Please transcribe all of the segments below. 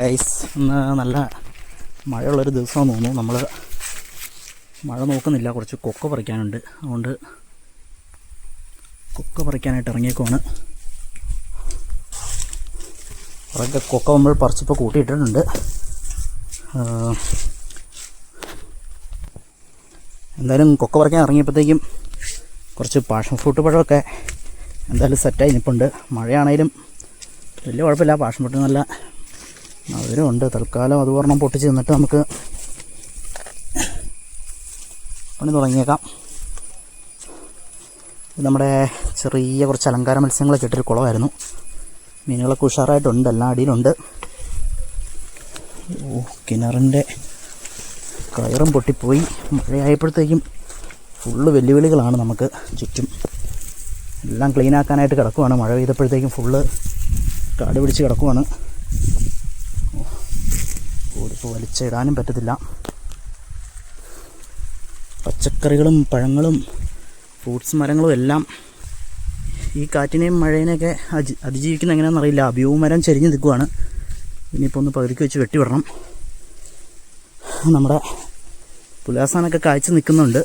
Guys, ഇന്ന് നല്ല മഴയുള്ളൊരു ദിവസമാണെന്ന് തോന്നുന്നു. നമ്മൾ മഴ നോക്കുന്നില്ല, കുറച്ച് കൊക്ക പറിക്കാനുണ്ട്. അതുകൊണ്ട് കൊക്ക പറിക്കാനായിട്ട് ഇറങ്ങിയേക്കുവാണ്. കുറേ കൊക്ക നമ്മൾ പറിച്ചിപ്പോൾ കൂട്ടിയിട്ടിട്ടുണ്ട്. എന്തായാലും കൊക്ക പറിക്കാൻ ഇറങ്ങിയപ്പോഴത്തേക്കും കുറച്ച് പാഷൻ ഫ്രൂട്ട് പഴമൊക്കെ എന്തായാലും സെറ്റായി നിൽപ്പുണ്ട്. മഴയാണേലും വലിയ കുഴപ്പമില്ല. പാഷൻ ഫ്രൂട്ട് നല്ല മധുരമുണ്ട്. തൽക്കാലം അത് ഒരെണ്ണം പൊട്ടിച്ച് നിന്നിട്ട് നമുക്ക് പണി തുടങ്ങിയേക്കാം. ഇത് നമ്മുടെ ചെറിയ കുറച്ച് അലങ്കാര മത്സ്യങ്ങളൊക്കെ ഇട്ടൊരു കുളമായിരുന്നു. മീനുകളൊക്കെ ഉഷാറായിട്ടുണ്ട്, എല്ലാം അടിയിലുണ്ട്. കിണറിൻ്റെ കയറും പൊട്ടിപ്പോയി. മഴയായപ്പോഴത്തേക്കും ഫുള്ള് വെല്ലുവിളികളാണ് നമുക്ക് ചുറ്റും. എല്ലാം ക്ലീനാക്കാനായിട്ട് കിടക്കുവാണ്. മഴ പെയ്തപ്പോഴത്തേക്കും ഫുള്ള് കാട് പിടിച്ച് കിടക്കുവാണ്. ഓടിപ്പോൾ വലിച്ചിടാനും പറ്റത്തില്ല. പച്ചക്കറികളും പഴങ്ങളും ഫ്രൂട്ട്സ് മരങ്ങളും എല്ലാം ഈ കാറ്റിനെയും മഴേനെയൊക്കെ അതിജീവിക്കുന്ന എങ്ങനെയാണെന്ന് അറിയില്ല. അബിയൂ മരം ചെരിഞ്ഞ് നിൽക്കുവാണ്. ഇനിയിപ്പോൾ ഒന്ന് പകുതിക്ക് വെച്ച് വെട്ടിവിടണം. നമ്മുടെ പുലാസാനൊക്കെ കായ്ച്ച് നിൽക്കുന്നുണ്ട്.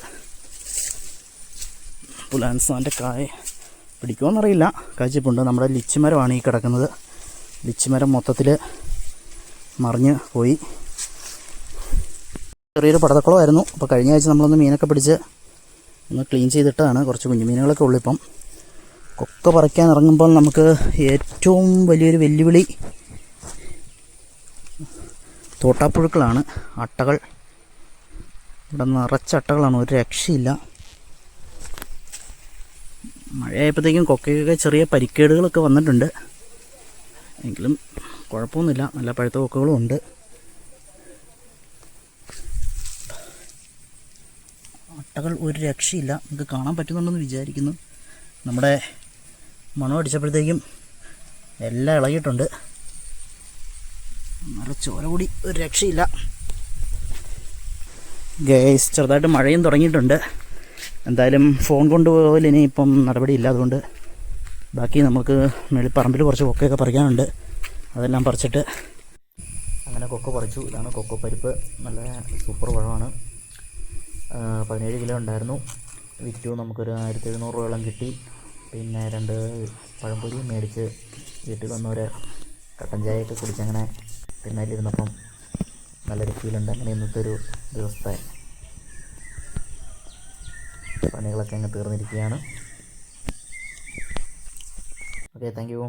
പുലാൻസാൻ്റെ കായ പിടിക്കുമോയെന്നറിയില്ല, കായ്ച്ചിപ്പുണ്ട്. നമ്മുടെ ലിച്ചിമരമാണ് ഈ കിടക്കുന്നത്. ലിച്ചിമരം മൊത്തത്തിൽ മറിഞ്ഞ് പോയി. ചെറിയൊരു പടതക്കുളമായിരുന്നു. അപ്പോൾ കഴിഞ്ഞ ആഴ്ച നമ്മളൊന്ന് മീനൊക്കെ പിടിച്ച് ഒന്ന് ക്ലീൻ ചെയ്തിട്ടാണ്. കുറച്ച് കുഞ്ഞു മീനുകളൊക്കെ ഉള്ളു. ഇപ്പം കൊക്ക പറിക്കാൻ ഇറങ്ങുമ്പോൾ നമുക്ക് ഏറ്റവും വലിയൊരു വെല്ലുവിളി തോട്ടാപ്പുഴുക്കളാണ്. അട്ടകൾ, ഇവിടെ നിറച്ച അട്ടകളാണ്, ഒരു രക്ഷയില്ല. മഴയായപ്പോഴത്തേക്കും കൊക്കയൊക്കെ ചെറിയ പരിക്കേടുകളൊക്കെ വന്നിട്ടുണ്ട്. എങ്കിലും കുഴപ്പമൊന്നുമില്ല, നല്ല പഴുത്ത കൊക്കകളും ഉണ്ട്. അട്ടകൾ ഒരു രക്ഷയില്ല. നിങ്ങൾക്ക് കാണാൻ പറ്റുന്നുണ്ടെന്ന് വിചാരിക്കുന്നു. നമ്മുടെ മണം അടിച്ചപ്പോഴത്തേക്കും എല്ലാം ഇളകിയിട്ടുണ്ട്. നല്ല ചോര കൂടി ഒരു രക്ഷയില്ല. ഗൈസ്, ചെറുതായിട്ട് മഴയും തുടങ്ങിയിട്ടുണ്ട്. എന്തായാലും ഫോൺ കൊണ്ടുപോകൽ ഇനിയിപ്പം നടപടിയില്ല. അതുകൊണ്ട് ബാക്കി നമുക്ക് പറമ്പിൽ കുറച്ച് കൊക്കയൊക്കെ പറിക്കാനുണ്ട്. അതെല്ലാം പറിച്ചിട്ട് അങ്ങനെ കൊക്ക പറിച്ചു. ഇതാണ് കൊക്കോ പരിപ്പ്. നല്ല സൂപ്പർ പഴമാണ്. 17 കിലോ ഉണ്ടായിരുന്നു. വിറ്റു. നമുക്കൊരു 1700 രൂപയോളം കിട്ടി. പിന്നെ 2 പഴംപൊരി മേടിച്ച് വീട്ടിൽ വന്നൊരു കട്ടൻ ചായയൊക്കെ കുടിച്ചങ്ങനെ പിന്നാലിരുന്നപ്പം നല്ലൊരു ഫീലുണ്ട്. അങ്ങനെ ഇന്നത്തെ ഒരു ദിവസത്തെ പണികളൊക്കെ അങ്ങ് തീർന്നിരിക്കുകയാണ്. Okay, thank you.